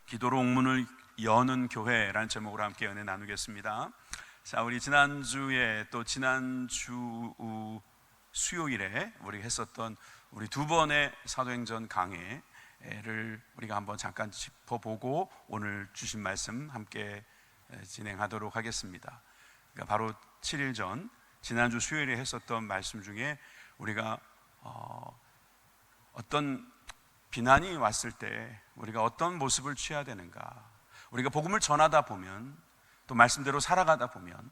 기도로 옥문을 여는 교회라는 제목으로 함께 은혜 나누겠습니다. 자, 우리 지난주에 또 지난주 수요일에 우리가 했었던 우리 두 번의 사도행전 강해를 우리가 한번 잠깐 짚어보고 오늘 주신 말씀 함께 진행하도록 하겠습니다. 그러니까 바로 7일 전 지난주 수요일에 했었던 말씀 중에 우리가 어떤 비난이 왔을 때 우리가 어떤 모습을 취해야 되는가, 우리가 복음을 전하다 보면 또 말씀대로 살아가다 보면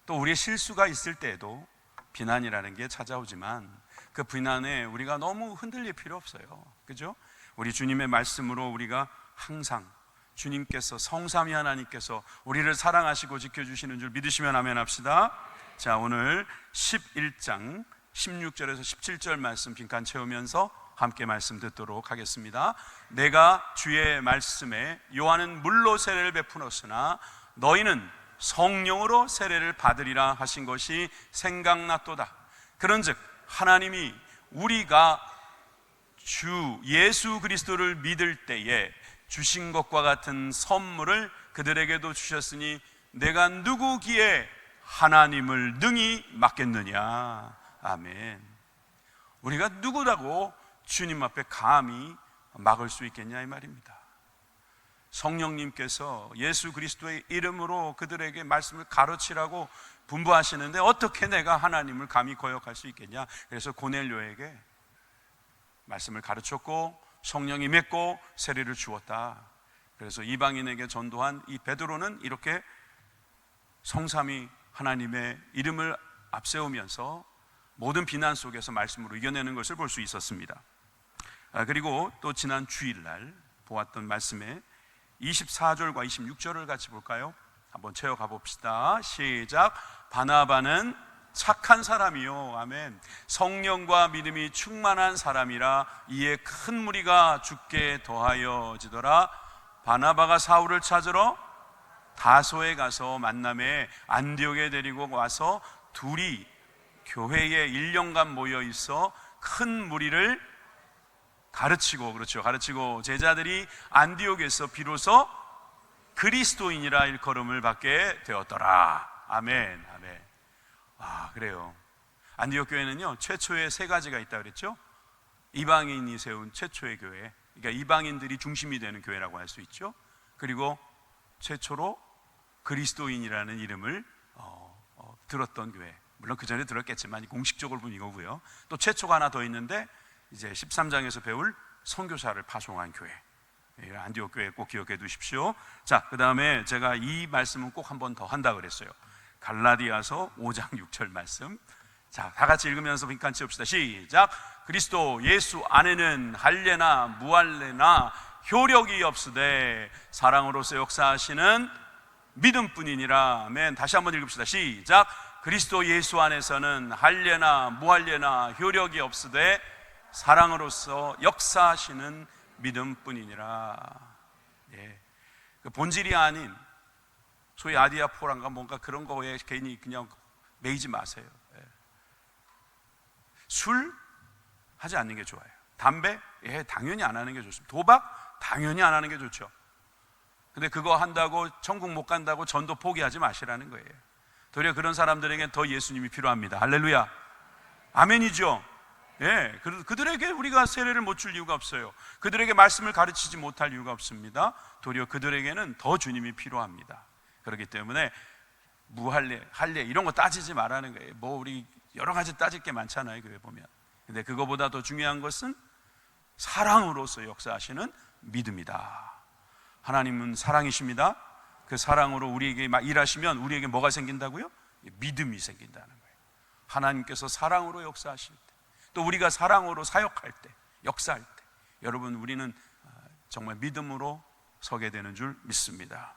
또 우리의 실수가 있을 때에도 비난이라는 게 찾아오지만 그 비난에 우리가 너무 흔들릴 필요 없어요. 그죠? 우리 주님의 말씀으로 우리가 항상 주님께서, 성삼위 하나님께서 우리를 사랑하시고 지켜주시는 줄 믿으시면 아멘 합시다. 자, 오늘 11장 16절에서 17절 말씀 빈칸 채우면서 함께 말씀 듣도록 하겠습니다. 내가 주의 말씀에 요한은 물로 세례를 베푸었으나 너희는 성령으로 세례를 받으리라 하신 것이 생각났도다. 그런즉 하나님이 우리가 주 예수 그리스도를 믿을 때에 주신 것과 같은 선물을 그들에게도 주셨으니 내가 누구기에 하나님을 능히 막겠느냐. 아멘. 우리가 누구라고 주님 앞에 감히 막을 수 있겠냐 이 말입니다. 성령님께서 예수 그리스도의 이름으로 그들에게 말씀을 가르치라고 분부하시는데 어떻게 내가 하나님을 감히 거역할 수 있겠냐. 그래서 고넬료에게 말씀을 가르쳤고 성령이 맺고 세례를 주었다. 그래서 이방인에게 전도한 이 베드로는 이렇게 성삼위 하나님의 이름을 앞세우면서 모든 비난 속에서 말씀으로 이겨내는 것을 볼 수 있었습니다. 그리고 또 지난 주일날 보았던 말씀에 24절과 26절을 같이 볼까요? 한번 채워가 봅시다. 시작. 바나바는 착한 사람이요, 아멘, 성령과 믿음이 충만한 사람이라 이에 큰 무리가 죽게 더하여지더라. 바나바가 사울을 찾으러 다소에 가서 만남에 안디옥에 데리고 와서 둘이 교회에 1년간 모여 있어 큰 무리를 가르치고, 그렇죠, 가르치고 제자들이 안디옥에서 비로소 그리스도인이라 일컬음을 받게 되었더라. 아멘, 아멘. 그래요. 안디옥 교회는요, 최초의 세 가지가 있다 그랬죠. 이방인이 세운 최초의 교회, 그러니까 이방인들이 중심이 되는 교회라고 할 수 있죠. 그리고 최초로 그리스도인이라는 이름을 들었던 교회, 물론 그 전에 들었겠지만 공식적으로 보면 이거고요. 또 최초가 하나 더 있는데 이제 13장에서 배울 선교사를 파송한 교회, 안디옥 교회 꼭 기억해 두십시오. 자, 그 다음에 제가 이 말씀은 꼭 한 번 더 한다 그랬어요. 갈라디아서 5장 6절 말씀. 자, 다 같이 읽으면서 빈칸 채웁시다. 시작. 그리스도 예수 안에는 할례나 무할례나 효력이 없으되 사랑으로서 역사하시는 믿음뿐이니라. 아멘. 다시 한번 읽읍시다. 시작. 그리스도 예수 안에서는 할례나 무할례나 효력이 없으되 사랑으로서 역사하시는 믿음뿐이니라. 예. 그 본질이 아닌 소위 아디아포란가 뭔가 그런 거에 괜히 그냥 매이지 마세요. 예. 술 하지 않는 게 좋아요. 담배 당연히 안 하는 게 좋습니다. 도박 당연히 안 하는 게 좋죠. 근데 그거 한다고 천국 못 간다고 전도 포기하지 마시라는 거예요. 도리어 그런 사람들에게 더 예수님이 필요합니다. 할렐루야. 아멘이죠. 예, 그들에게 우리가 세례를 못 줄 이유가 없어요. 그들에게 말씀을 가르치지 못할 이유가 없습니다. 도리어 그들에게는 더 주님이 필요합니다. 그렇기 때문에 무할례, 할례 이런 거 따지지 말라는 거예요. 뭐 우리 여러 가지 따질 게 많잖아요, 교회 보면. 근데 그거보다 더 중요한 것은 사랑으로서 역사하시는 믿음이다. 하나님은 사랑이십니다. 그 사랑으로 우리에게 일하시면 우리에게 뭐가 생긴다고요? 믿음이 생긴다는 거예요. 하나님께서 사랑으로 역사하실 때, 또 우리가 사랑으로 사역할 때, 역사할 때, 여러분 우리는 정말 믿음으로 서게 되는 줄 믿습니다.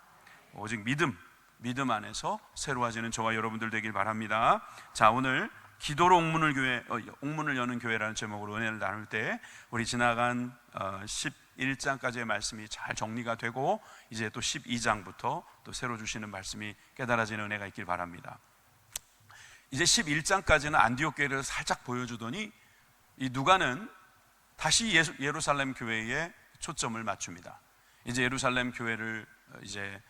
오직 믿음 안에서 새로워지는 저와 여러분들 되길 바랍니다. 자, 오늘 기도로 옥문을 여는 교회라는 제목으로 은혜를 나눌 때 우리 지나간 11장까지의 말씀이 잘 정리가 되고 이제 또 12장부터 또 새로 주시는 말씀이 깨달아지는 은혜가 있길 바랍니다. 이제 11장까지는 안디옥 교회를 살짝 보여주더니 이 누가는 다시 예루살렘 교회에 초점을 맞춥니다. 이제 예루살렘 교회를 이제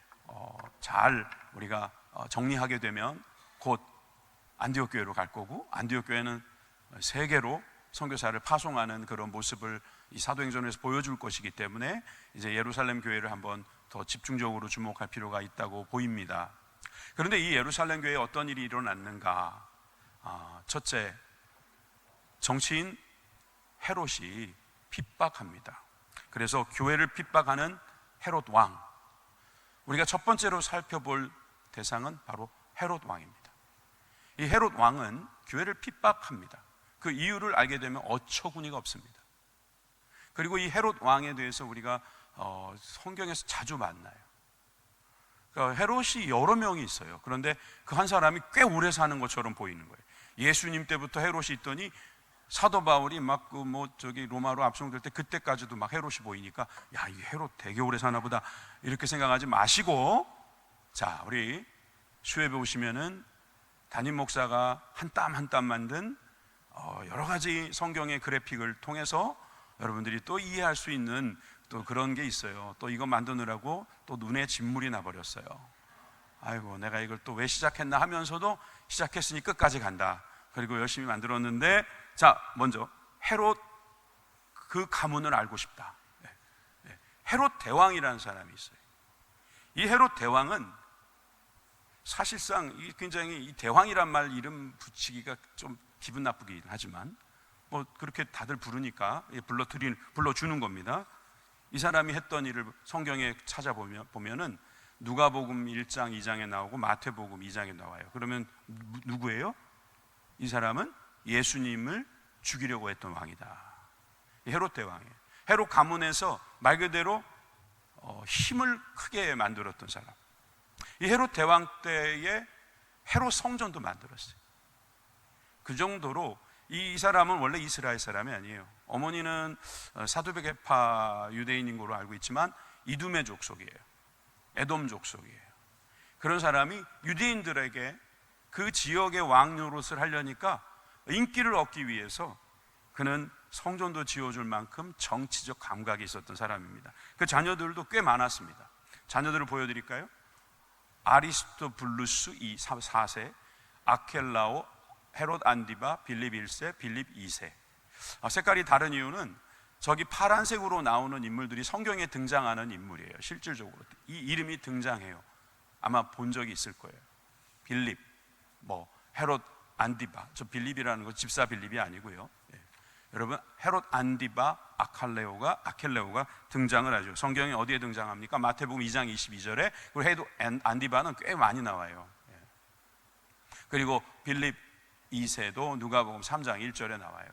잘 우리가 정리하게 되면 곧 안디옥 교회로 갈 거고, 안디옥 교회는 세계로 선교사를 파송하는 그런 모습을 이 사도행전에서 보여줄 것이기 때문에 이제 예루살렘 교회를 한번 더 집중적으로 주목할 필요가 있다고 보입니다. 그런데 이 예루살렘 교회에 어떤 일이 일어났는가? 첫째, 정치인 헤롯이 핍박합니다. 그래서 교회를 핍박하는 헤롯 왕, 우리가 첫 번째로 살펴볼 대상은 바로 헤롯 왕입니다. 이 헤롯 왕은 교회를 핍박합니다. 그 이유를 알게 되면 어처구니가 없습니다. 그리고 이 헤롯 왕에 대해서 우리가 성경에서 자주 만나요. 그러니까 헤롯이 여러 명이 있어요. 그런데 그 한 사람이 꽤 오래 사는 것처럼 보이는 거예요. 예수님 때부터 헤롯이 있더니 사도 바울이 막 로마로 압송될 때 그때까지도 막 헤롯이 보이니까, 야, 이 헤롯 되게 오래 사나 보다, 이렇게 생각하지 마시고, 자, 우리 수협에 오시면은 담임 목사가 한 땀 한 땀 만든 여러 가지 성경의 그래픽을 통해서 여러분들이 또 이해할 수 있는 또 그런 게 있어요. 또 이거 만드느라고 또 눈에 진물이 나버렸어요. 아이고, 내가 이걸 또 왜 시작했나 하면서도 시작했으니 끝까지 간다. 그리고 열심히 만들었는데, 자, 먼저 헤롯 그 가문을 알고 싶다. 헤롯 대왕이라는 사람이 있어요. 이 헤롯 대왕은 사실상 굉장히 이 대왕이란 말 이름 붙이기가 좀 기분 나쁘긴 하지만 뭐 그렇게 다들 부르니까 불러주는 겁니다. 이 사람이 했던 일을 성경에 찾아보면은 누가복음 1장 2장에 나오고 마태복음 2장에 나와요. 그러면 누구예요? 이 사람은 예수님을 죽이려고 했던 왕이다. 헤롯 대왕이에요. 헤롯 가문에서 말 그대로 힘을 크게 만들었던 사람. 이 헤롯 대왕 때에 헤롯 성전도 만들었어요. 그 정도로 이 사람은 원래 이스라엘 사람이 아니에요. 어머니는 사두개파 유대인인 걸로 알고 있지만 이두메 족속이에요. 에돔 족속이에요. 그런 사람이 유대인들에게 그 지역의 왕 노릇을 하려니까 인기를 얻기 위해서 그는 성전도 지어줄 만큼 정치적 감각이 있었던 사람입니다. 그 자녀들도 꽤 많았습니다. 자녀들을 보여드릴까요? 아리스토블루스 4세, 아켈라오, 헤롯 안디바, 빌립 1세, 빌립 2세. 색깔이 다른 이유는 저기 파란색으로 나오는 인물들이 성경에 등장하는 인물이에요. 실질적으로 이 이름이 등장해요. 아마 본 적이 있을 거예요. 빌립, 헤롯 안디바. 저 빌립이라는 거 집사 빌립이 아니고요. 여러분, 헤롯 안디바 아켈레오가 등장을 하죠. 성경에 어디에 등장합니까? 마태복음 2장 22절에. 그리고 헤롯 안디바는 꽤 많이 나와요. 그리고 빌립 2세도 누가복음 3장 1절에 나와요.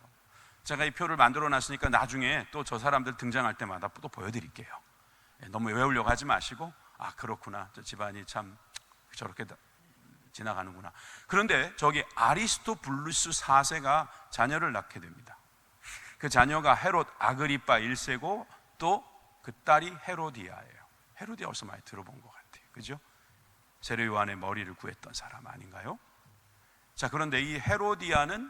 제가 이 표를 만들어 놨으니까 나중에 또 저 사람들 등장할 때마다 또 보여드릴게요. 너무 외우려고 하지 마시고, 그렇구나, 저 집안이 참 저렇게 지나가는구나. 그런데 저기 아리스토블루스 4세가 자녀를 낳게 됩니다. 그 자녀가 헤롯 아그리파 1세고 또 그 딸이 헤로디아예요. 헤로디아 어디서 많이 들어본 것 같아요. 그죠? 세례 요한의 머리를 구했던 사람 아닌가요? 자, 그런데 이 헤로디아는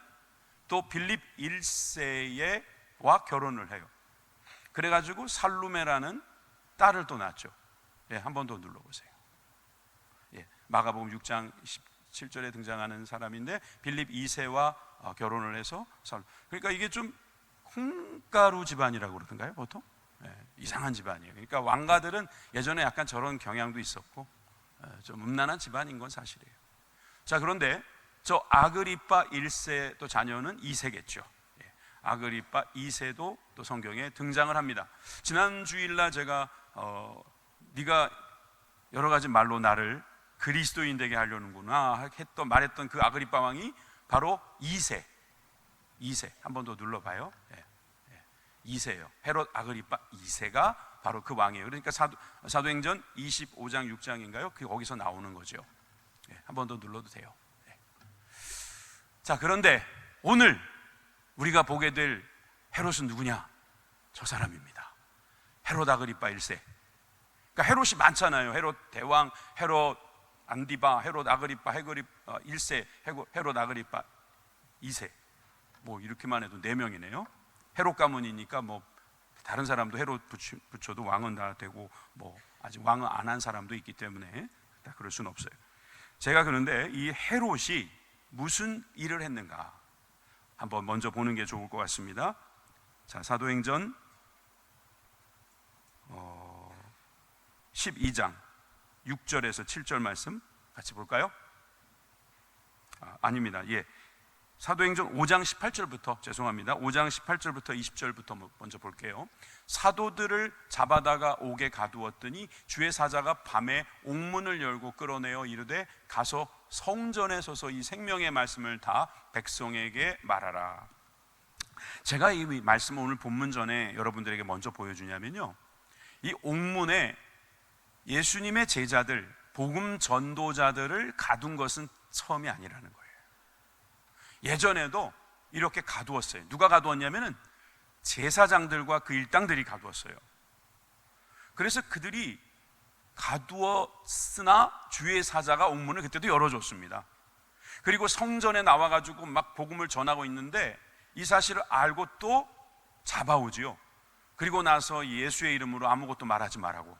또 빌립 1세와 결혼을 해요. 그래가지고 살루메라는 딸을 또 낳죠. 한 번 더 눌러보세요. 마가복음 6장 17절에 등장하는 사람인데 빌립 2세와 결혼을 해서 그러니까 이게 좀 콩가루 집안이라고 그러던가요, 보통? 이상한 집안이에요. 그러니까 왕가들은 예전에 약간 저런 경향도 있었고 좀 음란한 집안인 건 사실이에요. 자, 그런데 저 아그리파 1세 또 자녀는 2세겠죠. 아그리파 2세도 또 성경에 등장을 합니다. 지난 주일날 제가 네가 여러 가지 말로 나를 그리스도인 되게 하려는구나 말했던 그 아그리파 왕이 바로 2세. 한 번 더 눌러봐요. 2세예요. 헤롯 아그리파 2세가 바로 그 왕이에요. 그러니까 사도행전 25장 6장인가요? 거기서 나오는 거죠. 한 번 더 눌러도 돼요. 자, 그런데 오늘 우리가 보게 될 헤롯은 누구냐? 저 사람입니다. 헤롯 아그리파 1세. 그러니까 헤롯이 많잖아요. 헤롯 대왕, 헤롯 안디바, 헤롯 아그리파, 1세, 헤롯 다른 사람도 헤롯 붙여도 왕은 다 되고 뭐 아직 왕은 안 한 사람도 있기 때문에 다 그럴 수는 없어요. 제가 그런데 이 헤롯이 무슨 일을 했는가 한번 먼저 보는 게 좋을 것 같습니다. 자, 사도행전 12장 6절에서 7절 말씀 같이 볼까요? 아닙니다. 예. 사도행전 5장 18절부터 죄송합니다. 5장 18절부터 20절부터 먼저 볼게요. 사도들을 잡아다가 옥에 가두었더니 주의 사자가 밤에 옥문을 열고 끌어내어 이르되 가서 성전에 서서 이 생명의 말씀을 다 백성에게 말하라. 제가 이 말씀을 오늘 본문 전에 여러분들에게 먼저 보여주냐면요, 이 옥문에 예수님의 제자들, 복음 전도자들을 가둔 것은 처음이 아니라는 거예요. 예전에도 이렇게 가두었어요. 누가 가두었냐면은 제사장들과 그 일당들이 가두었어요. 그래서 그들이 가두었으나 주의 사자가 옥문을 그때도 열어줬습니다. 그리고 성전에 나와가지고 막 복음을 전하고 있는데 이 사실을 알고 또 잡아오지요. 그리고 나서 예수의 이름으로 아무것도 말하지 말라고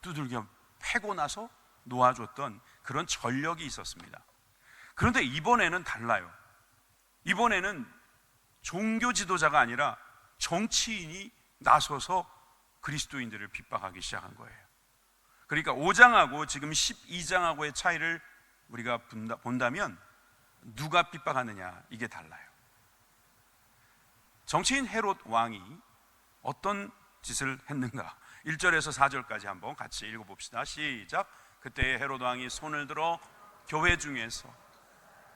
두들겨 패고 나서 놓아줬던 그런 전력이 있었습니다. 그런데 이번에는 달라요. 이번에는 종교 지도자가 아니라 정치인이 나서서 그리스도인들을 핍박하기 시작한 거예요. 그러니까 5장하고 지금 12장하고의 차이를 우리가 본다면 누가 핍박하느냐, 이게 달라요. 정치인 헤롯 왕이 어떤 짓을 했는가? 1절에서 4절까지 한번 같이 읽어봅시다. 시작. 그때 헤롯 왕이 손을 들어 교회 중에서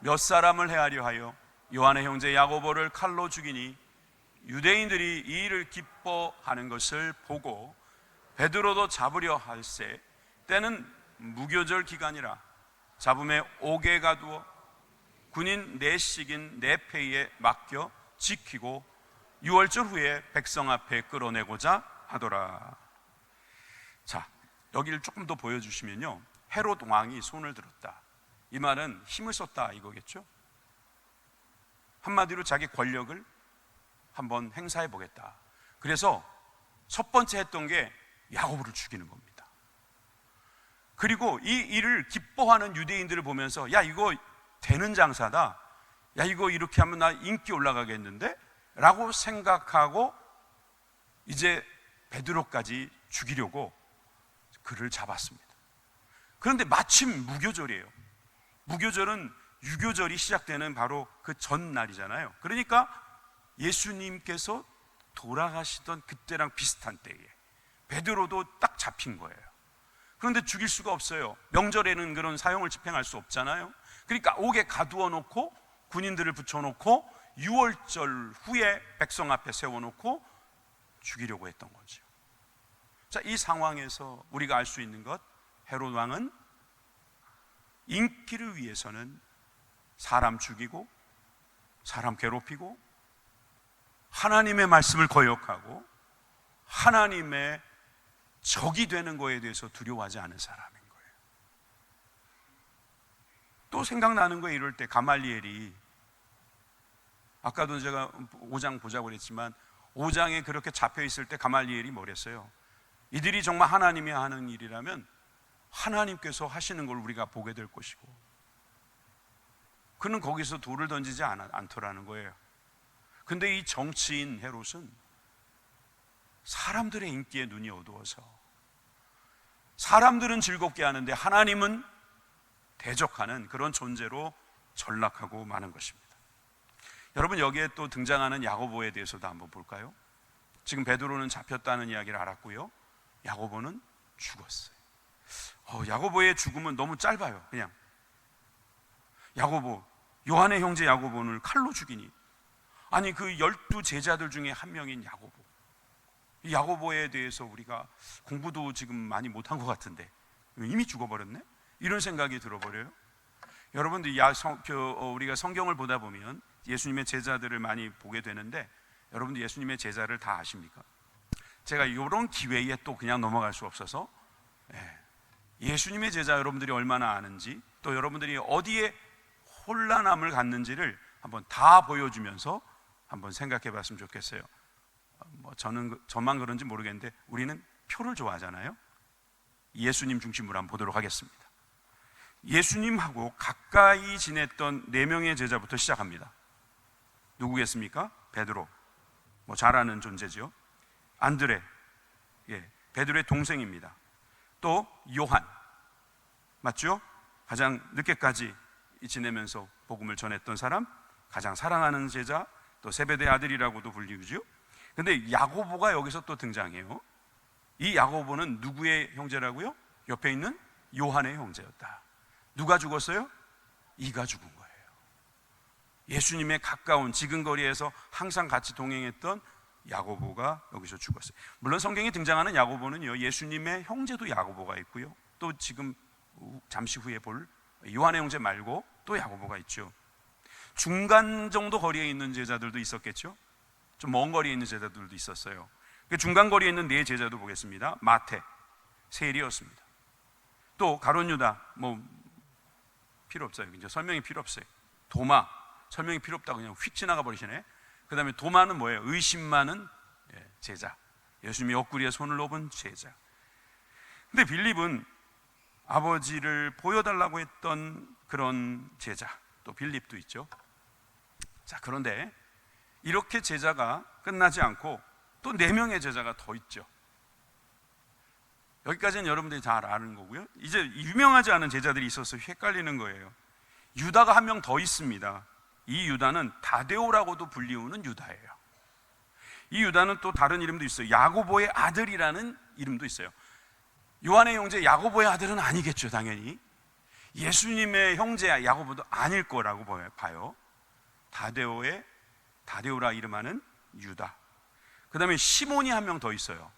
몇 사람을 해하려 하여 요한의 형제 야고보를 칼로 죽이니 유대인들이 이 일을 기뻐하는 것을 보고 베드로도 잡으려 할세 때는 무교절 기간이라 잡음에 옥에 가두어 군인 넷씩인 네페이에 맡겨 지키고 6월절 후에 백성 앞에 끌어내고자 하더라. 자, 여기를 조금 더 보여주시면요, 헤롯 왕이 손을 들었다, 이 말은 힘을 썼다 이거겠죠. 한마디로 자기 권력을 한번 행사해 보겠다. 그래서 첫 번째 했던 게 야고보를 죽이는 겁니다. 그리고 이 일을 기뻐하는 유대인들을 보면서 야, 이거 되는 장사다, 야, 이거 이렇게 하면 나 인기 올라가겠는데? 라고 생각하고 이제 베드로까지 죽이려고 그를 잡았습니다. 그런데 마침 무교절이에요. 무교절은 유교절이 시작되는 바로 그 전날이잖아요. 그러니까 예수님께서 돌아가시던 그때랑 비슷한 때에 베드로도 딱 잡힌 거예요. 그런데 죽일 수가 없어요. 명절에는 그런 사형을 집행할 수 없잖아요. 그러니까 옥에 가두어 놓고 군인들을 붙여놓고 6월절 후에 백성 앞에 세워놓고 죽이려고 했던 거죠. 자, 이 상황에서 우리가 알 수 있는 것, 헤롯 왕은 인기를 위해서는 사람 죽이고 사람 괴롭히고 하나님의 말씀을 거역하고 하나님의 적이 되는 거에 대해서 두려워하지 않은 사람인 거예요. 또 생각나는 거예요. 이럴 때 가말리엘이, 아까도 제가 5장 보자고 그랬지만 5장에 그렇게 잡혀 있을 때 가말리엘이 뭐랬어요? 이들이 정말 하나님이 하는 일이라면 하나님께서 하시는 걸 우리가 보게 될 것이고, 그는 거기서 돌을 던지지 않더라는 거예요. 근데 이 정치인 헤롯은 사람들의 인기에 눈이 어두워서 사람들은 즐겁게 하는데 하나님은 대적하는 그런 존재로 전락하고 마는 것입니다. 여러분, 여기에 또 등장하는 야고보에 대해서도 한번 볼까요? 지금 베드로는 잡혔다는 이야기를 알았고요, 야고보는 죽었어요. 야고보의 죽음은 너무 짧아요. 그냥 야고보, 요한의 형제 야고보를 칼로 죽이니, 아니 그 12 제자들 중에 한 명인 야고보, 이 야고보에 대해서 우리가 공부도 지금 많이 못한 것 같은데 이미 죽어버렸네? 이런 생각이 들어버려요. 여러분들 우리가 성경을 보다 보면 예수님의 제자들을 많이 보게 되는데, 여러분들 예수님의 제자를 다 아십니까? 제가 이런 기회에 또 그냥 넘어갈 수 없어서 예수님의 제자 여러분들이 얼마나 아는지, 또 여러분들이 어디에 혼란함을 갖는지를 한번 다 보여주면서 한번 생각해 봤으면 좋겠어요. 저만 그런지 모르겠는데 우리는 표를 좋아하잖아요. 예수님 중심으로 한번 보도록 하겠습니다. 예수님하고 가까이 지냈던 4명의 제자부터 시작합니다. 누구겠습니까? 베드로, 잘 아는 존재죠. 안드레, 베드로의 동생입니다. 또 요한, 맞죠? 가장 늦게까지 지내면서 복음을 전했던 사람, 가장 사랑하는 제자, 또 세베대 아들이라고도 불리우죠. 근데 야고보가 여기서 또 등장해요. 이 야고보는 누구의 형제라고요? 옆에 있는 요한의 형제였다. 누가 죽었어요? 이가 죽은 거예요. 예수님의 가까운 지근거리에서 항상 같이 동행했던 야고보가 여기서 죽었어요. 물론 성경에 등장하는 야고보는요, 예수님의 형제도 야고보가 있고요, 또 지금 잠시 후에 볼 요한의 형제 말고 또 야고보가 있죠. 중간 정도 거리에 있는 제자들도 있었겠죠. 좀 먼 거리에 있는 제자들도 있었어요. 그 중간 거리에 있는 4 제자도 보겠습니다. 마태, 세리였습니다. 또 가룟 유다, 필요 없어요. 이제 설명이 필요 없어요. 도마, 설명이 필요 없다고 그냥 휙 지나가 버리시네. 그 다음에 도마는 뭐예요? 의심 많은 제자, 예수님의 옆구리에 손을 놓은 제자. 근데 빌립은 아버지를 보여달라고 했던 그런 제자, 또 빌립도 있죠. 자, 그런데 이렇게 제자가 끝나지 않고 또 4명의 제자가 더 있죠. 여기까지는 여러분들이 잘 아는 거고요. 이제 유명하지 않은 제자들이 있어서 헷갈리는 거예요. 유다가 한 명 더 있습니다. 이 유다는 다데오라고도 불리우는 유다예요. 이 유다는 또 다른 이름도 있어요. 야고보의 아들이라는 이름도 있어요. 요한의 형제 야고보의 아들은 아니겠죠, 당연히. 예수님의 형제 야고보도 아닐 거라고 봐요. 다데오라 이름하는 유다. 그 다음에 시몬이 한 명 더 있어요.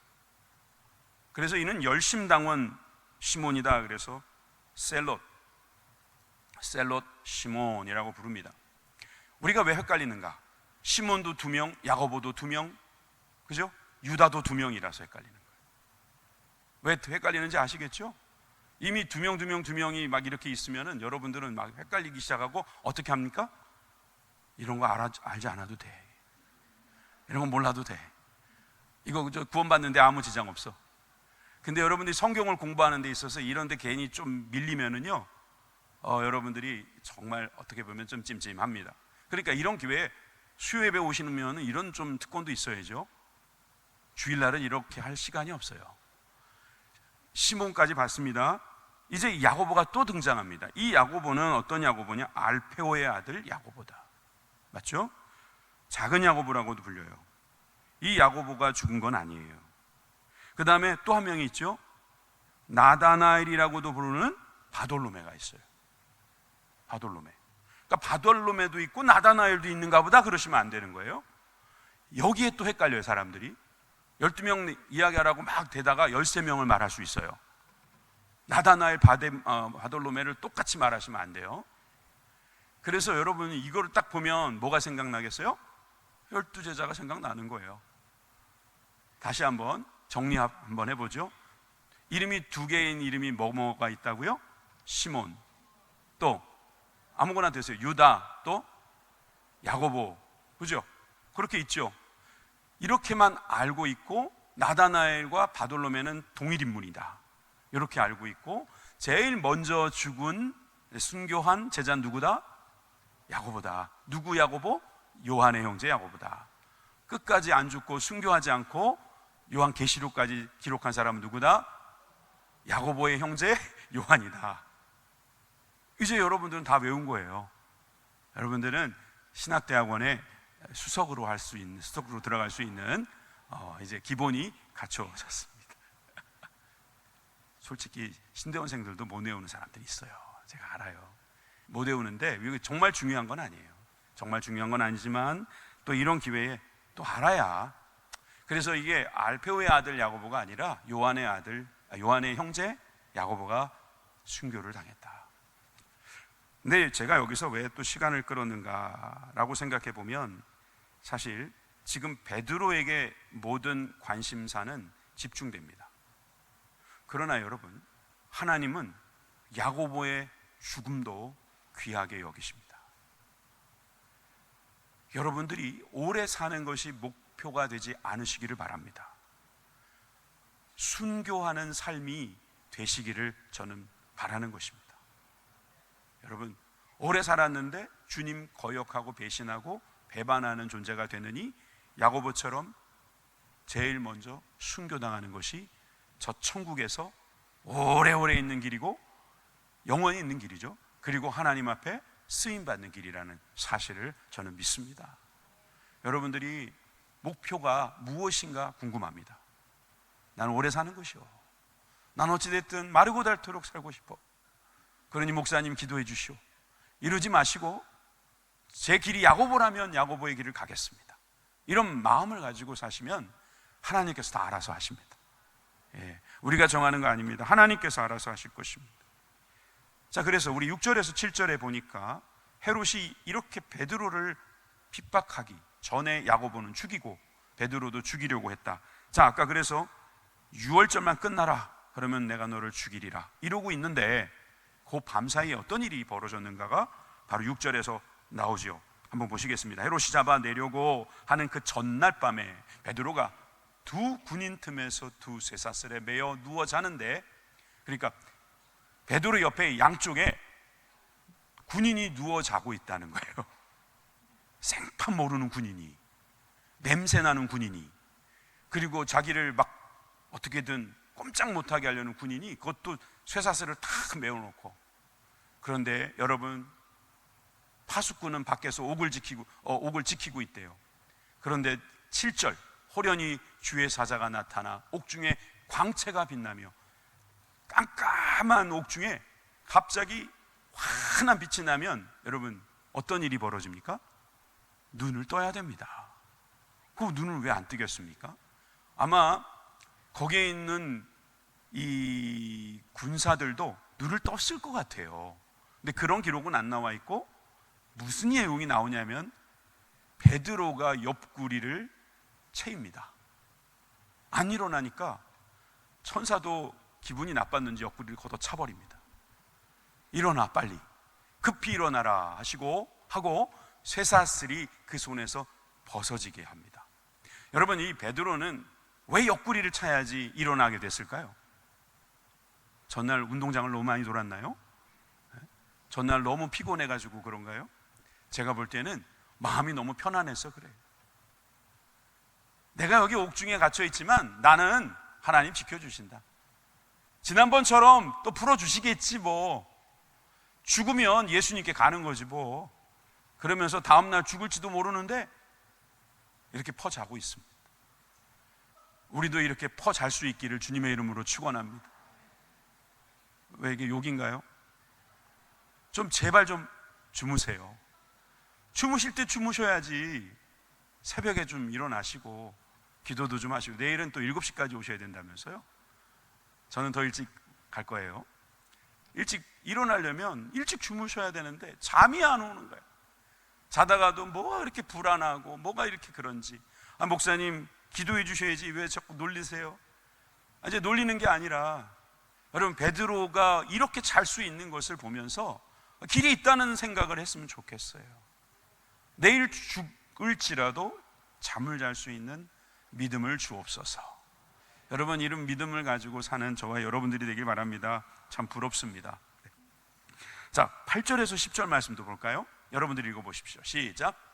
그래서 이는 열심당원 시몬이다. 그래서 셀롯 시몬이라고 부릅니다. 우리가 왜 헷갈리는가? 시몬도 2명, 야고보도 2명, 그죠? 유다도 2명이라서 헷갈리는 거예요. 왜 헷갈리는지 아시겠죠? 이미 2명이 막 이렇게 있으면은 여러분들은 막 헷갈리기 시작하고 어떻게 합니까? 이런 거 알지 않아도 돼. 이런 건 몰라도 돼. 이거 구원받는데 아무 지장 없어. 근데 여러분들이 성경을 공부하는 데 있어서 이런 데 괜히 좀 밀리면은요, 여러분들이 정말 어떻게 보면 좀 찜찜합니다. 그러니까 이런 기회에 수요 예배 오시면 이런 좀 특권도 있어야죠. 주일날은 이렇게 할 시간이 없어요. 시몬까지 봤습니다. 이제 야고보가 또 등장합니다. 이 야고보는 어떤 야고보냐? 알페오의 아들 야고보다. 맞죠? 작은 야고보라고도 불려요. 이 야고보가 죽은 건 아니에요. 그 다음에 또 한 명이 있죠. 나다나엘이라고도 부르는 바돌로메가 있어요. 바돌로메. 그러니까 바돌로메도 있고 나다나엘도 있는가 보다 그러시면 안 되는 거예요. 여기에 또 헷갈려요, 사람들이. 12명 이야기하라고 막 대다가 13명을 말할 수 있어요. 나다나엘, 바돌로메를 똑같이 말하시면 안 돼요. 그래서 여러분이 이거를 딱 보면 뭐가 생각나겠어요? 12제자가 생각나는 거예요. 다시 한번 정리 한번 해보죠. 이름이 2개인 이름이 뭐가 있다고요? 시몬, 또 아무거나 되세요. 유다, 또 야고보, 그죠? 그렇게 있죠. 이렇게만 알고 있고 나다나엘과 바돌로메는 동일 인물이다, 이렇게 알고 있고, 제일 먼저 죽은 순교한 제자는 누구다? 야고보다. 누구 야고보? 요한의 형제 야고보다. 끝까지 안 죽고 순교하지 않고 요한 계시록까지 기록한 사람은 누구다? 야고보의 형제 요한이다. 이제 여러분들은 다 외운 거예요. 여러분들은 신학대학원에 수석으로 들어갈 수 있는 이제 기본이 갖춰졌습니다. 솔직히 신대원생들도 못 외우는 사람들이 있어요. 제가 알아요. 못 외우는데 이게 정말 중요한 건 아니에요. 정말 중요한 건 아니지만 또 이런 기회에 또 알아야. 그래서 이게 알페오의 아들 야고보가 아니라 요한의 형제 야고보가 순교를 당했다. 근데 제가 여기서 왜 또 시간을 끌었는가라고 생각해 보면, 사실 지금 베드로에게 모든 관심사는 집중됩니다. 그러나 여러분, 하나님은 야고보의 죽음도 귀하게 여기십니다. 여러분들이 오래 사는 것이 목표가 되지 않으시기를 바랍니다. 순교하는 삶이 되시기를 저는 바라는 것입니다. 여러분, 오래 살았는데 주님 거역하고 배신하고 배반하는 존재가 되느니 야고보처럼 제일 먼저 순교당하는 것이 저 천국에서 오래오래 있는 길이고 영원히 있는 길이죠. 그리고 하나님 앞에 쓰임받는 길이라는 사실을 저는 믿습니다. 여러분들이 목표가 무엇인가 궁금합니다. 나는 오래 사는 것이요, 난 어찌됐든 마르고 닳도록 살고 싶어. 그러니 목사님 기도해 주시오. 이러지 마시고 제 길이 야고보라면 야고보의 길을 가겠습니다, 이런 마음을 가지고 사시면 하나님께서 다 알아서 하십니다. 우리가 정하는 거 아닙니다. 하나님께서 알아서 하실 것입니다. 자, 그래서 우리 6절에서 7절에 보니까 헤롯이 이렇게 베드로를 핍박하기 전에 야고보는 죽이고 베드로도 죽이려고 했다. 자, 아까 그래서 6월절만 끝나라, 그러면 내가 너를 죽이리라 이러고 있는데 그 밤사이에 어떤 일이 벌어졌는가가 바로 6절에서 나오지요. 한번 보시겠습니다. 헤롯이 잡아내려고 하는 그 전날 밤에 베드로가 두 군인 틈에서 두 쇠사슬에 매어 누워 자는데, 그러니까 베드로 옆에 양쪽에 군인이 누워 자고 있다는 거예요. 생판 모르는 군인이, 냄새나는 군인이, 그리고 자기를 막 어떻게든 꼼짝 못하게 하려는 군인이, 그것도 쇠사슬을 탁 메어놓고. 그런데 여러분, 파수꾼은 밖에서 옥을 지키고 있대요. 그런데 7절, 호련히 주의 사자가 나타나 옥중에 광채가 빛나며, 깜깜한 옥중에 갑자기 환한 빛이 나면 여러분 어떤 일이 벌어집니까? 눈을 떠야 됩니다. 그 눈을 왜 안 뜨겠습니까? 아마 거기에 있는 이 군사들도 눈을 떴을 것 같아요. 근데 그런 기록은 안 나와 있고, 무슨 내용이 나오냐면 베드로가 옆구리를 채입니다. 안 일어나니까 천사도 기분이 나빴는지 옆구리를 걷어차버립니다. 일어나, 빨리 급히 일어나라 하고 쇠사슬이 그 손에서 벗어지게 합니다. 여러분, 이 베드로는 왜 옆구리를 차야지 일어나게 됐을까요? 전날 운동장을 너무 많이 돌았나요? 전날 너무 피곤해가지고 그런가요? 제가 볼 때는 마음이 너무 편안해서 그래요. 내가 여기 옥중에 갇혀 있지만 나는 하나님 지켜주신다. 지난번처럼 또 풀어주시겠지 뭐. 죽으면 예수님께 가는 거지 뭐. 그러면서 다음날 죽을지도 모르는데 이렇게 퍼 자고 있습니다. 우리도 이렇게 퍼 잘 수 있기를 주님의 이름으로 축원합니다. 왜 이게 욕인가요? 좀 제발 좀 주무세요. 주무실 때 주무셔야지. 새벽에 좀 일어나시고 기도도 좀 하시고. 내일은 또 7시까지 오셔야 된다면서요? 저는 더 일찍 갈 거예요. 일찍 일어나려면 일찍 주무셔야 되는데 잠이 안 오는 거예요. 자다가도 뭐가 이렇게 불안하고 뭐가 이렇게 그런지. 목사님 기도해 주셔야지 왜 자꾸 놀리세요? 이제 놀리는 게 아니라, 여러분, 베드로가 이렇게 잘 수 있는 것을 보면서 길이 있다는 생각을 했으면 좋겠어요. 내일 죽을지라도 잠을 잘 수 있는 믿음을 주옵소서. 여러분, 이런 믿음을 가지고 사는 저와 여러분들이 되길 바랍니다. 참 부럽습니다. 자, 8절에서 10절 말씀도 볼까요? 여러분들이 읽어보십시오. 시작.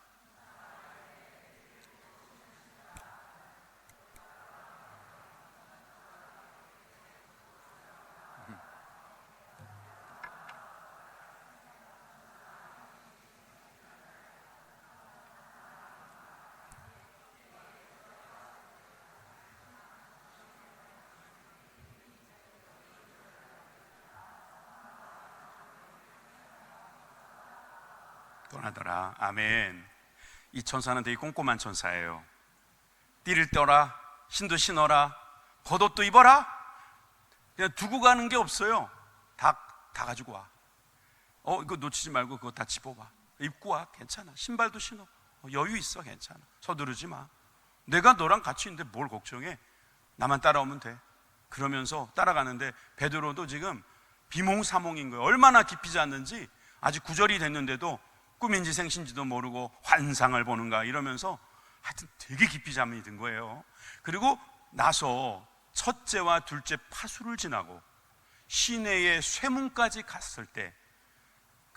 떠나더라. 아멘. 이 천사는 되게 꼼꼼한 천사예요. 띠를 떼어라, 신도 신어라, 겉옷도 입어라. 그냥 두고 가는 게 없어요. 다 가지고 와. 이거 놓치지 말고 그거 다 집어봐. 입고 와. 괜찮아. 신발도 신어. 여유 있어. 괜찮아. 서두르지 마. 내가 너랑 같이 있는데 뭘 걱정해. 나만 따라오면 돼. 그러면서 따라가는데 베드로도 지금 비몽사몽인 거예요. 얼마나 깊이 잤는지. 아직 9절이 됐는데도 꿈인지 생신지도 모르고 환상을 보는가 이러면서 하여튼 되게 깊이 잠이 든 거예요. 그리고 나서 첫째와 둘째 파수를 지나고 시내의 쇠문까지 갔을 때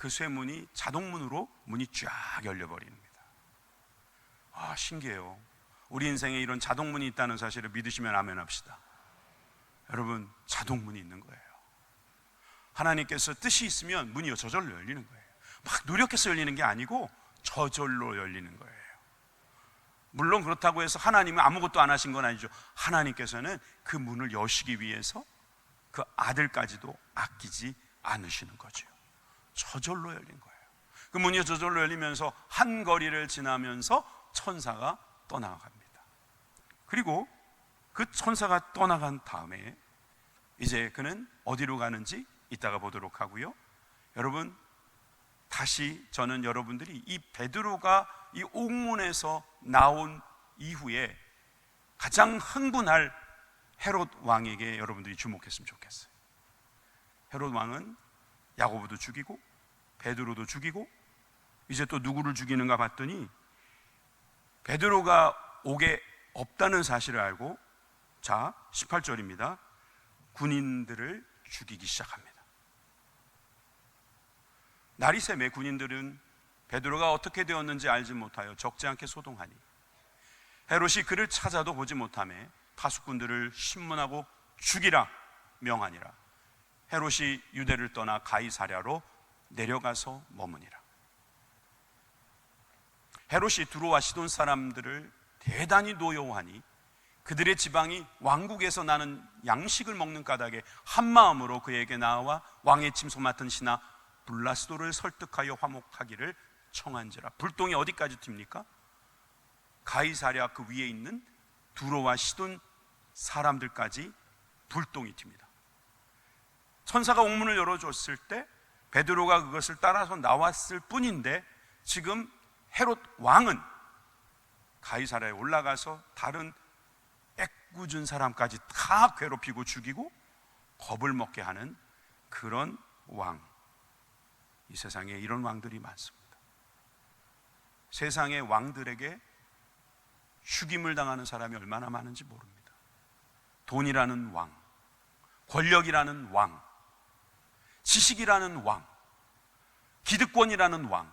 그 쇠문이 자동문으로 문이 쫙 열려버립니다. 아, 신기해요. 우리 인생에 이런 자동문이 있다는 사실을 믿으시면 아멘 합시다. 여러분, 자동문이 있는 거예요. 하나님께서 뜻이 있으면 문이 저절로 열리는 거예요. 막 노력해서 열리는 게 아니고 저절로 열리는 거예요. 물론 그렇다고 해서 하나님은 아무것도 안 하신 건 아니죠. 하나님께서는 그 문을 여시기 위해서 그 아들까지도 아끼지 않으시는 거죠. 저절로 열린 거예요. 그 문이 저절로 열리면서 한 거리를 지나면서 천사가 떠나갑니다. 그리고 그 천사가 떠나간 다음에 이제 그는 어디로 가는지 이따가 보도록 하고요. 여러분, 다시 저는 여러분들이 이 베드로가 이 옥문에서 나온 이후에 가장 흥분할 헤롯 왕에게 여러분들이 주목했으면 좋겠어요. 헤롯 왕은 야고보도 죽이고 베드로도 죽이고 이제 또 누구를 죽이는가 봤더니 베드로가 옥에 없다는 사실을 알고, 자 18절입니다. 군인들을 죽이기 시작합니다. 날이 새매 군인들은 베드로가 어떻게 되었는지 알지 못하여 적지 않게 소동하니 헤롯이 그를 찾아도 보지 못하며 파수꾼들을 신문하고 죽이라 명하니라. 헤롯이 유대를 떠나 가이사랴로 내려가서 머무니라. 헤롯이 두로와 시돈 사람들을 대단히 노여워하니 그들의 지방이 왕국에서 나는 양식을 먹는 까닭에 한마음으로 그에게 나와 왕의 침소 맡은 신하 블라스도를 설득하여 화목하기를 청한지라. 불똥이 어디까지 튑니까? 가이사랴 그 위에 있는 두로와 시돈 사람들까지 불똥이 튑니다. 천사가 옥문을 열어줬을 때 베드로가 그것을 따라서 나왔을 뿐인데 지금 헤롯 왕은 가이사랴에 올라가서 다른 애꿎은 사람까지 다 괴롭히고 죽이고 겁을 먹게 하는 그런 왕. 이 세상에 이런 왕들이 많습니다. 세상의 왕들에게 죽임을 당하는 사람이 얼마나 많은지 모릅니다. 돈이라는 왕, 권력이라는 왕, 지식이라는 왕, 기득권이라는 왕,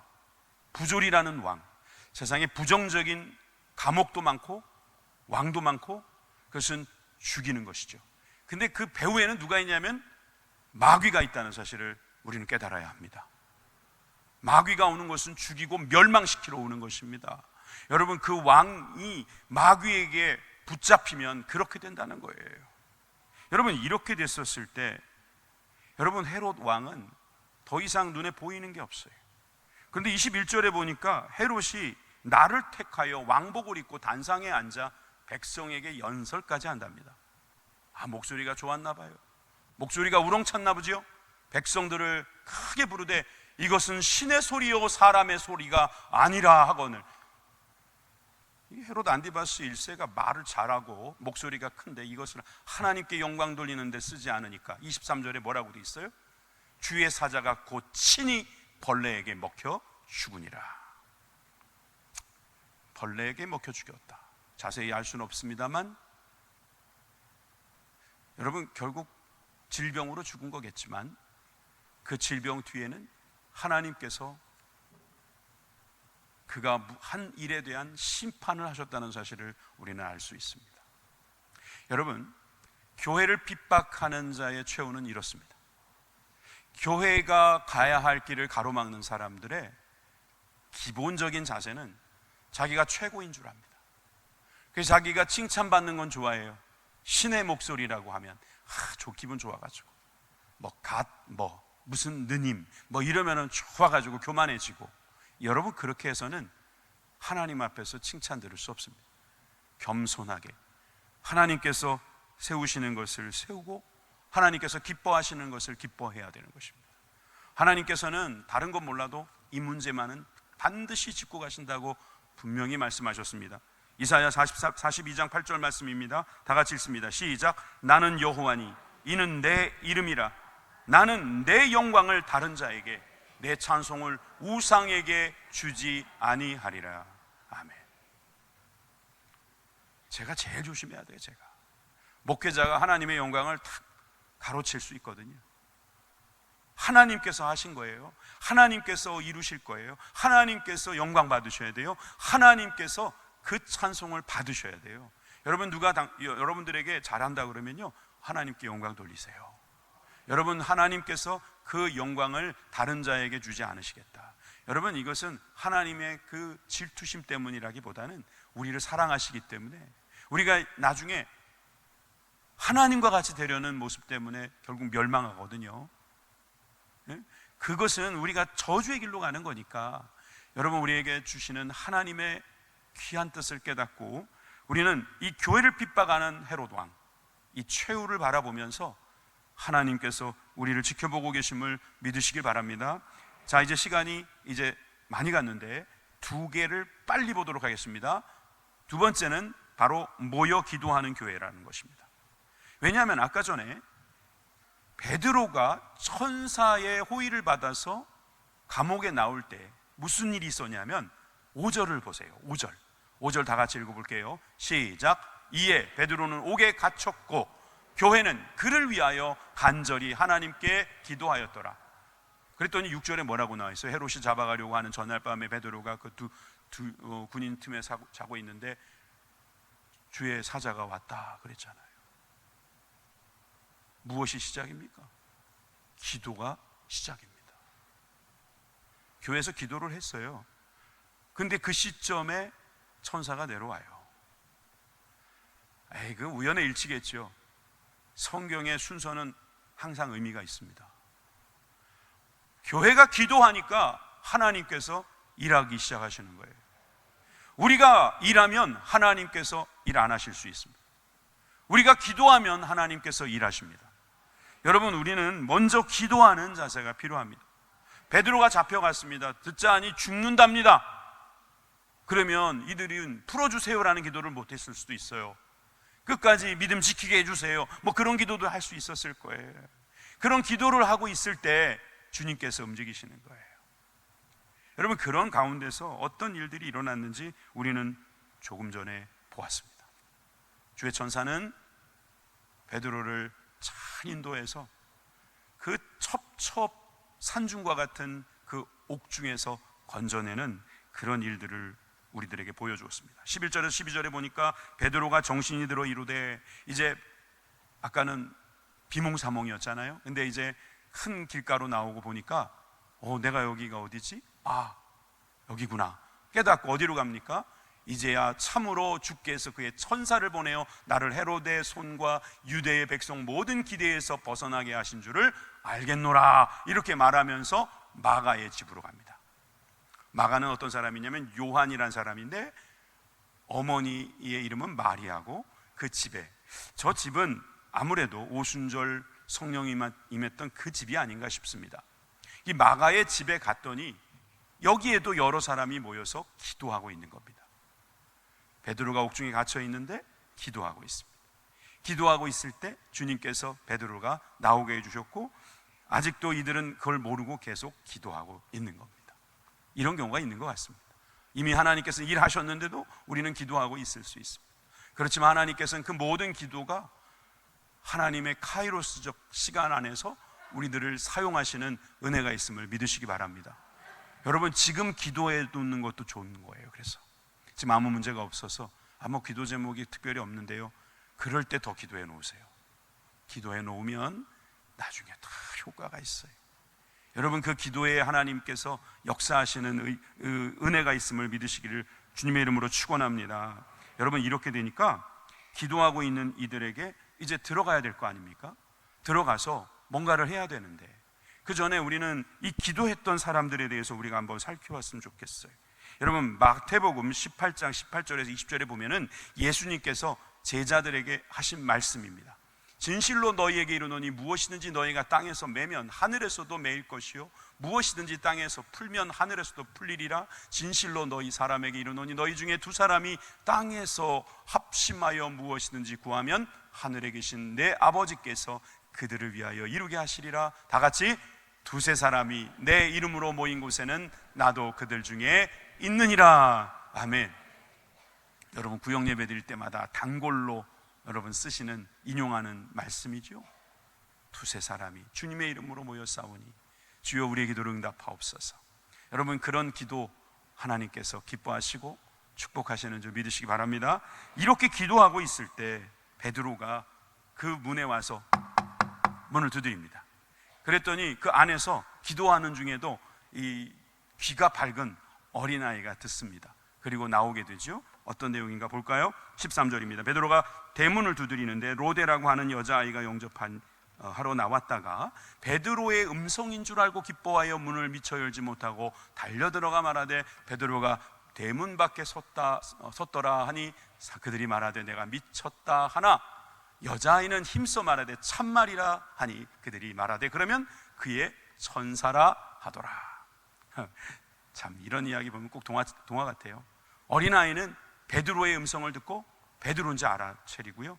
부조리라는 왕. 세상에 부정적인 감옥도 많고 왕도 많고 그것은 죽이는 것이죠. 근데 그 배후에는 누가 있냐면 마귀가 있다는 사실을 우리는 깨달아야 합니다. 마귀가 오는 것은 죽이고 멸망시키러 오는 것입니다. 여러분, 그 왕이 마귀에게 붙잡히면 그렇게 된다는 거예요. 여러분, 이렇게 됐었을 때 여러분, 헤롯 왕은 더 이상 눈에 보이는 게 없어요. 그런데 21절에 보니까 헤롯이 나를 택하여 왕복을 입고 단상에 앉아 백성에게 연설까지 한답니다. 아, 목소리가 좋았나 봐요. 목소리가 우렁찼나 보지요. 백성들을 크게 부르되 이것은 신의 소리요 사람의 소리가 아니라 하거늘. 이 헤롯 안티바스 1세가 말을 잘하고 목소리가 큰데 이것을 하나님께 영광 돌리는 데 쓰지 않으니까 23절에 뭐라고 돼 있어요? 주의 사자가 곧 친히 벌레에게 먹혀 죽으니라. 벌레에게 먹혀 죽였다. 자세히 알 수는 없습니다만 여러분, 결국 질병으로 죽은 거겠지만 그 질병 뒤에는 하나님께서 그가 한 일에 대한 심판을 하셨다는 사실을 우리는 알 수 있습니다. 여러분, 교회를 핍박하는 자의 최후는 이렇습니다. 교회가 가야 할 길을 가로막는 사람들의 기본적인 자세는 자기가 최고인 줄 압니다. 그래서 자기가 칭찬받는 건 좋아해요. 신의 목소리라고 하면 기분 좋아가지고 무슨 느님 이러면은 좋아가지고 교만해지고. 여러분, 그렇게 해서는 하나님 앞에서 칭찬 들을 수 없습니다. 겸손하게 하나님께서 세우시는 것을 세우고 하나님께서 기뻐하시는 것을 기뻐해야 되는 것입니다. 하나님께서는 다른 건 몰라도 이 문제만은 반드시 짚고 가신다고 분명히 말씀하셨습니다. 이사야 42장 8절 말씀입니다. 다 같이 읽습니다. 시작. 나는 여호와니 이는 내 이름이라. 나는 내 영광을 다른 자에게, 내 찬송을 우상에게 주지 아니하리라. 아멘. 제가 제일 조심해야 돼요. 제가 목회자가 하나님의 영광을 탁 가로챌 수 있거든요. 하나님께서 하신 거예요. 하나님께서 이루실 거예요. 하나님께서 영광 받으셔야 돼요. 하나님께서 그 찬송을 받으셔야 돼요. 여러분, 여러분들에게 잘한다 그러면요, 하나님께 영광 돌리세요. 여러분, 하나님께서 그 영광을 다른 자에게 주지 않으시겠다. 여러분, 이것은 하나님의 그 질투심 때문이라기보다는 우리를 사랑하시기 때문에, 우리가 나중에 하나님과 같이 되려는 모습 때문에 결국 멸망하거든요. 그것은 우리가 저주의 길로 가는 거니까, 여러분, 우리에게 주시는 하나님의 귀한 뜻을 깨닫고 우리는 이 교회를 핍박하는 헤롯 왕, 이 최후를 바라보면서 하나님께서 우리를 지켜보고 계심을 믿으시길 바랍니다. 자, 이제 시간이 이제 많이 갔는데 두 개를 빨리 보도록 하겠습니다. 두 번째는 바로 모여 기도하는 교회라는 것입니다. 왜냐하면 아까 전에 베드로가 천사의 호의를 받아서 감옥에 나올 때 무슨 일이 있었냐면 5절을 보세요. 5절 다 같이 읽어볼게요. 시작. 이에 베드로는 옥에 갇혔고 교회는 그를 위하여 간절히 하나님께 기도하였더라. 그랬더니 6절에 뭐라고 나와 있어요? 헤롯이 잡아가려고 하는 전날 밤에 베드로가 그 두 군인 틈에 자고 있는데 주의 사자가 왔다 그랬잖아요. 무엇이 시작입니까? 기도가 시작입니다. 교회에서 기도를 했어요. 근데 그 시점에 천사가 내려와요. 그 우연의 일치겠죠. 성경의 순서는 항상 의미가 있습니다. 교회가 기도하니까 하나님께서 일하기 시작하시는 거예요. 우리가 일하면 하나님께서 일 안 하실 수 있습니다. 우리가 기도하면 하나님께서 일하십니다. 여러분, 우리는 먼저 기도하는 자세가 필요합니다. 베드로가 잡혀갔습니다. 듣자 하니 죽는답니다. 그러면 이들은 풀어주세요라는 기도를 못했을 수도 있어요. 끝까지 믿음 지키게 해주세요, 뭐 그런 기도도 할 수 있었을 거예요. 그런 기도를 하고 있을 때 주님께서 움직이시는 거예요. 여러분, 그런 가운데서 어떤 일들이 일어났는지 우리는 조금 전에 보았습니다. 주의 천사는 베드로를 잘 인도해서 그 첩첩 산중과 같은 그 옥중에서 건져내는 그런 일들을 우리들에게 보여주었습니다. 11절에서 12절에 보니까 베드로가 정신이 들어 이르되, 이제 아까는 비몽사몽이었잖아요. 근데 이제 큰 길가로 나오고 보니까 내가 여기가 어디지? 여기구나 깨닫고 어디로 갑니까? 이제야 참으로 주께서 그의 천사를 보내어 나를 헤롯의 손과 유대의 백성 모든 기대에서 벗어나게 하신 줄을 알겠노라, 이렇게 말하면서 마가의 집으로 갑니다. 마가는 어떤 사람이냐면 요한이란 사람인데 어머니의 이름은 마리아고, 그 집에, 저 집은 아무래도 오순절 성령이 임했던 그 집이 아닌가 싶습니다. 이 마가의 집에 갔더니 여기에도 여러 사람이 모여서 기도하고 있는 겁니다. 베드로가 옥중에 갇혀 있는데 기도하고 있습니다. 기도하고 있을 때 주님께서 베드로가 나오게 해주셨고, 아직도 이들은 그걸 모르고 계속 기도하고 있는 겁니다. 이런 경우가 있는 것 같습니다. 이미 하나님께서 일하셨는데도 우리는 기도하고 있을 수 있습니다. 그렇지만 하나님께서는 그 모든 기도가 하나님의 카이로스적 시간 안에서 우리들을 사용하시는 은혜가 있음을 믿으시기 바랍니다. 여러분, 지금 기도해 놓는 것도 좋은 거예요. 그래서 지금 아무 문제가 없어서 아무 기도 제목이 특별히 없는데요, 그럴 때 더 기도해 놓으세요. 기도해 놓으면 나중에 다 효과가 있어요. 여러분, 그 기도에 하나님께서 역사하시는 은혜가 있음을 믿으시기를 주님의 이름으로 축원합니다. 여러분, 이렇게 되니까 기도하고 있는 이들에게 이제 들어가야 될 거 아닙니까? 들어가서 뭔가를 해야 되는데, 그 전에 우리는 이 기도했던 사람들에 대해서 우리가 한번 살펴봤으면 좋겠어요. 여러분, 마태복음 18장 18절에서 20절에 보면은 예수님께서 제자들에게 하신 말씀입니다. 진실로 너희에게 이르노니 무엇이든지 너희가 땅에서 매면 하늘에서도 매일 것이요 무엇이든지 땅에서 풀면 하늘에서도 풀리리라. 진실로 너희 사람에게 이르노니 너희 중에 두 사람이 땅에서 합심하여 무엇이든지 구하면 하늘에 계신 내 아버지께서 그들을 위하여 이루게 하시리라. 다 같이, 두세 사람이 내 이름으로 모인 곳에는 나도 그들 중에 있느니라. 아멘. 여러분 구역 예배 드릴 때마다 단골로 여러분 쓰시는 인용하는 말씀이죠. 두세 사람이 주님의 이름으로 모여 싸우니 주여 우리의 기도를 응답하옵소서. 여러분 그런 기도 하나님께서 기뻐하시고 축복하시는 줄 믿으시기 바랍니다. 이렇게 기도하고 있을 때 베드로가 그 문에 와서 문을 두드립니다. 그랬더니 그 안에서 기도하는 중에도 이 귀가 밝은 어린아이가 듣습니다. 그리고 나오게 되죠. 어떤 내용인가 볼까요? 13절입니다. 베드로가 대문을 두드리는데 로데라고 하는 여자아이가 영접하러 나왔다가 베드로의 음성인 줄 알고 기뻐하여 문을 미처 열지 못하고 달려들어가 말하되 베드로가 대문 밖에 섰더라 하니 그들이 말하되 내가 미쳤다 하나 여자아이는 힘써 말하되 참말이라 하니 그들이 말하되 그러면 그의 천사라 하더라. 참 이런 이야기 보면 꼭 동화 같아요. 어린아이는 베드로의 음성을 듣고 베드로인지 알아채리고요.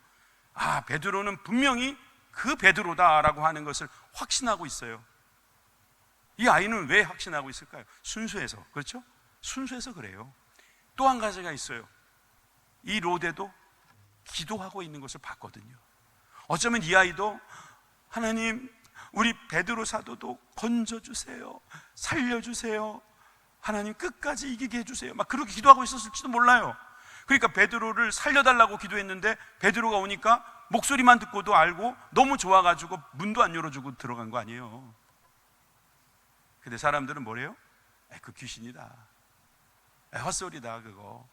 아, 베드로는 분명히 그 베드로다라고 하는 것을 확신하고 있어요. 이 아이는 왜 확신하고 있을까요? 순수해서. 그렇죠? 순수해서 그래요. 또 한 가지가 있어요. 이 로데도 기도하고 있는 것을 봤거든요. 어쩌면 이 아이도 하나님 우리 베드로 사도도 건져주세요, 살려주세요, 하나님 끝까지 이기게 해주세요, 막 그렇게 기도하고 있었을지도 몰라요. 그러니까 베드로를 살려달라고 기도했는데 베드로가 오니까 목소리만 듣고도 알고 너무 좋아가지고 문도 안 열어주고 들어간 거 아니에요. 근데 사람들은 뭐래요? 그 귀신이다, 헛소리다, 그거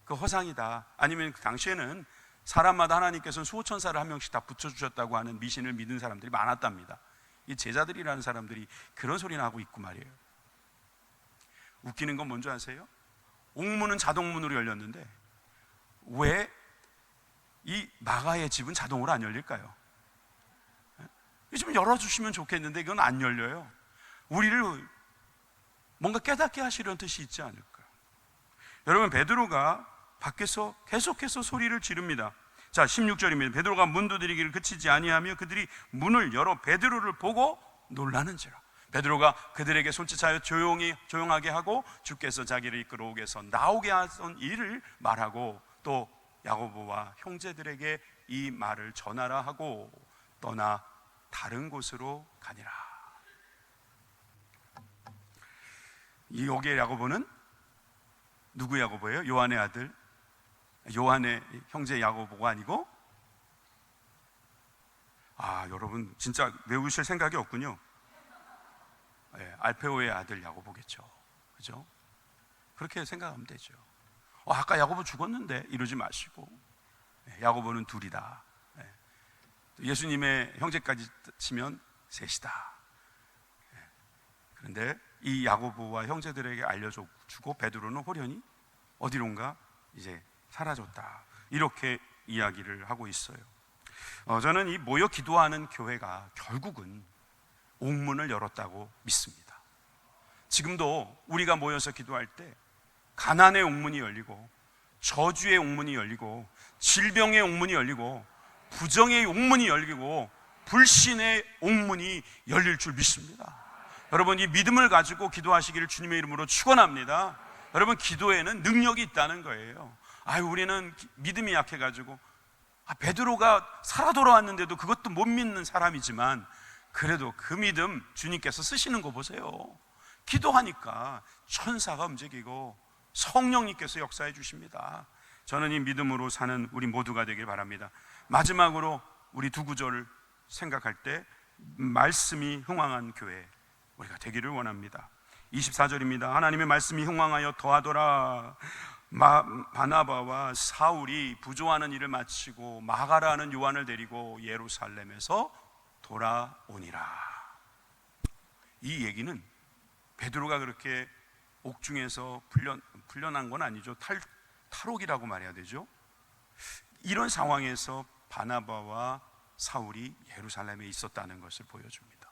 그 허상이다. 아니면 그 당시에는 사람마다 하나님께서는 수호천사를 한 명씩 다 붙여주셨다고 하는 미신을 믿은 사람들이 많았답니다. 이 제자들이라는 사람들이 그런 소리나 하고 있고 말이에요. 웃기는 건 뭔지 아세요? 옥문은 자동문으로 열렸는데 왜 이 마가의 집은 자동으로 안 열릴까요? 좀 열어주시면 좋겠는데 이건 안 열려요. 우리를 뭔가 깨닫게 하시려는 뜻이 있지 않을까. 여러분 베드로가 밖에서 계속해서 소리를 지릅니다. 자 16절입니다. 베드로가 문 두드리기를 그치지 아니하며 그들이 문을 열어 베드로를 보고 놀라는지라. 베드로가 그들에게 손짓하여 조용하게 하고 주께서 자기를 이끌어 오게서 나오게 하던 일을 말하고 또 야고보와 형제들에게 이 말을 전하라 하고 떠나 다른 곳으로 가니라. 이 여기에 야고보는 누구 야고보예요? 요한의 아들 요한의 형제 야고보가 아니고, 여러분 진짜 외우실 생각이 없군요. 알페오의 아들 야고보겠죠. 그죠? 그렇게 생각하면 되죠. 아까 야고보 죽었는데 이러지 마시고, 야고보는 둘이다. 예수님의 형제까지 치면 셋이다. 그런데 이 야고보와 형제들에게 알려주고 베드로는 호련히 어디론가 이제 사라졌다. 이렇게 이야기를 하고 있어요. 저는 이 모여 기도하는 교회가 결국은 옥문을 열었다고 믿습니다. 지금도 우리가 모여서 기도할 때 가난의 옥문이 열리고 저주의 옥문이 열리고 질병의 옥문이 열리고 부정의 옥문이 열리고 불신의 옥문이 열릴 줄 믿습니다. 여러분 이 믿음을 가지고 기도하시기를 주님의 이름으로 축원합니다. 여러분 기도에는 능력이 있다는 거예요. 우리는 믿음이 약해가지고 베드로가 살아 돌아왔는데도 그것도 못 믿는 사람이지만 그래도 그 믿음 주님께서 쓰시는 거 보세요. 기도하니까 천사가 움직이고 성령님께서 역사해 주십니다. 저는 이 믿음으로 사는 우리 모두가 되길 바랍니다. 마지막으로 우리 두 구절을 생각할 때 말씀이 흥왕한 교회 우리가 되기를 원합니다. 24절입니다. 하나님의 말씀이 흥왕하여 더하더라. 바나바와 사울이 부조하는 일을 마치고 마가라는 요한을 데리고 예루살렘에서 돌아오니라. 이 얘기는 베드로가 그렇게 옥중에서 풀려난 건 아니죠. 탈옥이라고 말해야 되죠. 이런 상황에서 바나바와 사울이 예루살렘에 있었다는 것을 보여줍니다.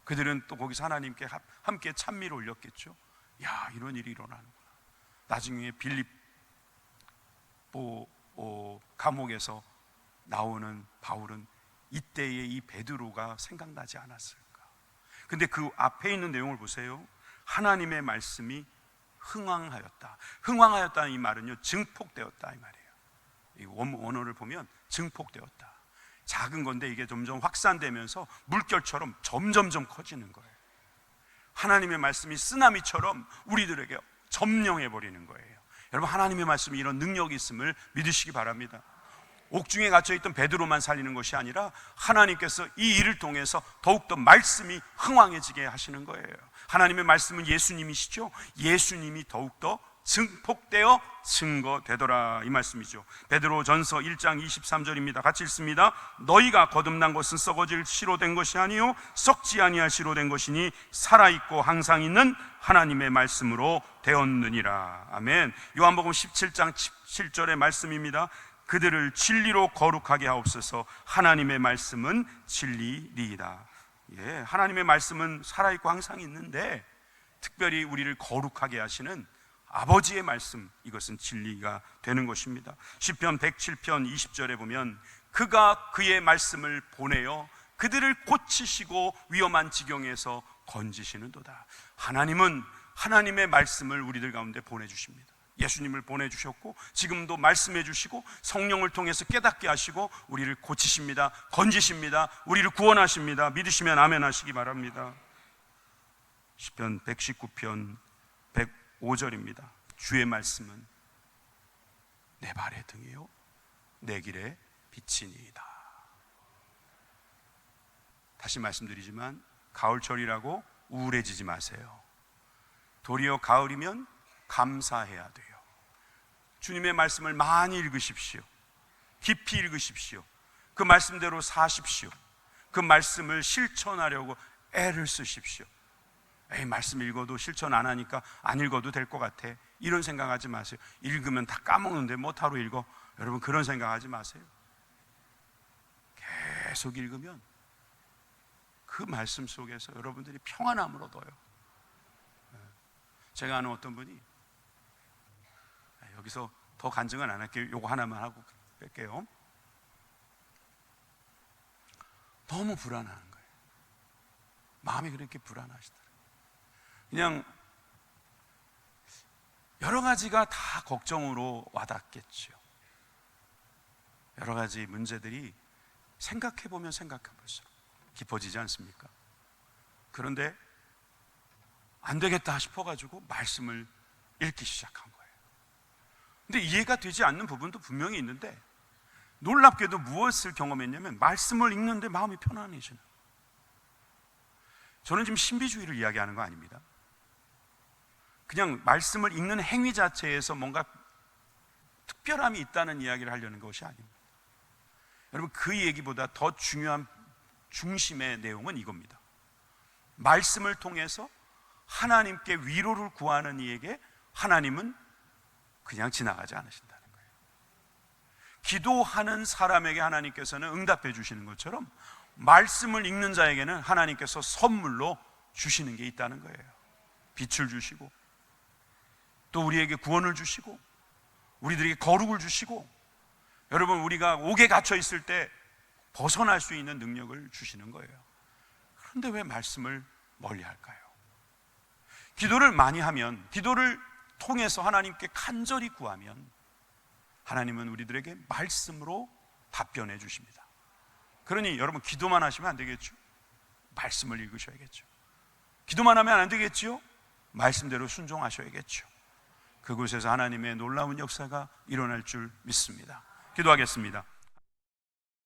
그들은 또 거기서 하나님께 함께 찬미를 올렸겠죠. 이런 일이 일어나는구나. 나중에 빌립보 감옥에서 나오는 바울은 이때의 이 베드로가 생각나지 않았을까. 근데 그 앞에 있는 내용을 보세요. 하나님의 말씀이 흥왕하였다. 흥왕하였다는 이 말은요, 증폭되었다 이 말이에요. 이 원어를 보면 증폭되었다. 작은 건데 이게 점점 확산되면서 물결처럼 점점점 커지는 거예요. 하나님의 말씀이 쓰나미처럼 우리들에게 점령해 버리는 거예요. 여러분, 하나님의 말씀이 이런 능력이 있음을 믿으시기 바랍니다. 옥중에 갇혀있던 베드로만 살리는 것이 아니라 하나님께서 이 일을 통해서 더욱더 말씀이 흥왕해지게 하시는 거예요. 하나님의 말씀은 예수님이시죠. 예수님이 더욱더 증폭되어 증거되더라 이 말씀이죠. 베드로전서 1장 23절입니다. 같이 읽습니다. 너희가 거듭난 것은 썩어질 씨로 된 것이 아니요 썩지 아니할 씨로 된 것이니 살아있고 항상 있는 하나님의 말씀으로 되었느니라. 아멘. 요한복음 17장 17절의 말씀입니다. 그들을 진리로 거룩하게 하옵소서. 하나님의 말씀은 진리니이다. 예, 하나님의 말씀은 살아있고 항상 있는데 특별히 우리를 거룩하게 하시는 아버지의 말씀, 이것은 진리가 되는 것입니다. 시편 107편 20절에 보면 그가 그의 말씀을 보내어 그들을 고치시고 위험한 지경에서 건지시는도다. 하나님은 하나님의 말씀을 우리들 가운데 보내주십니다. 예수님을 보내주셨고 지금도 말씀해 주시고 성령을 통해서 깨닫게 하시고 우리를 고치십니다. 건지십니다. 우리를 구원하십니다. 믿으시면 아멘 하시기 바랍니다. 시편 119편 105절입니다. 주의 말씀은 내 발의 등이요 내 길의 빛이니이다. 다시 말씀드리지만 가을철이라고 우울해지지 마세요. 도리어 가을이면 감사해야 돼요. 주님의 말씀을 많이 읽으십시오. 깊이 읽으십시오. 그 말씀대로 사십시오. 그 말씀을 실천하려고 애를 쓰십시오. 에이, 말씀 읽어도 실천 안 하니까 안 읽어도 될 것 같아, 이런 생각하지 마세요. 읽으면 다 까먹는데 뭐하러 읽어? 여러분, 그런 생각하지 마세요. 계속 읽으면 그 말씀 속에서 여러분들이 평안함을 얻어요. 제가 아는 어떤 분이, 여기서 더 간증은 안 할게요. 요거 하나만 하고 뺄게요. 너무 불안한 거예요. 마음이 그렇게 불안하시더라고요. 그냥 여러 가지가 다 걱정으로 와닿겠죠. 여러 가지 문제들이 생각해보면 생각해볼수록 깊어지지 않습니까? 그런데 안 되겠다 싶어가지고 말씀을 읽기 시작한 거예요. 근데 이해가 되지 않는 부분도 분명히 있는데 놀랍게도 무엇을 경험했냐면 말씀을 읽는데 마음이 편안해지는. 저는 지금 신비주의를 이야기하는 거 아닙니다. 그냥 말씀을 읽는 행위 자체에서 뭔가 특별함이 있다는 이야기를 하려는 것이 아닙니다. 여러분, 그 얘기보다 더 중요한 중심의 내용은 이겁니다. 말씀을 통해서 하나님께 위로를 구하는 이에게 하나님은 그냥 지나가지 않으신다는 거예요. 기도하는 사람에게 하나님께서는 응답해 주시는 것처럼 말씀을 읽는 자에게는 하나님께서 선물로 주시는 게 있다는 거예요. 빛을 주시고 또 우리에게 구원을 주시고 우리들에게 거룩을 주시고, 여러분, 우리가 옥에 갇혀 있을 때 벗어날 수 있는 능력을 주시는 거예요. 그런데 왜 말씀을 멀리 할까요? 기도를 많이 하면, 기도를 통해서 하나님께 간절히 구하면 하나님은 우리들에게 말씀으로 답변해 주십니다. 그러니 여러분, 기도만 하시면 안 되겠죠? 말씀을 읽으셔야겠죠. 기도만 하면 안 되겠죠? 말씀대로 순종하셔야겠죠. 그곳에서 하나님의 놀라운 역사가 일어날 줄 믿습니다. 기도하겠습니다.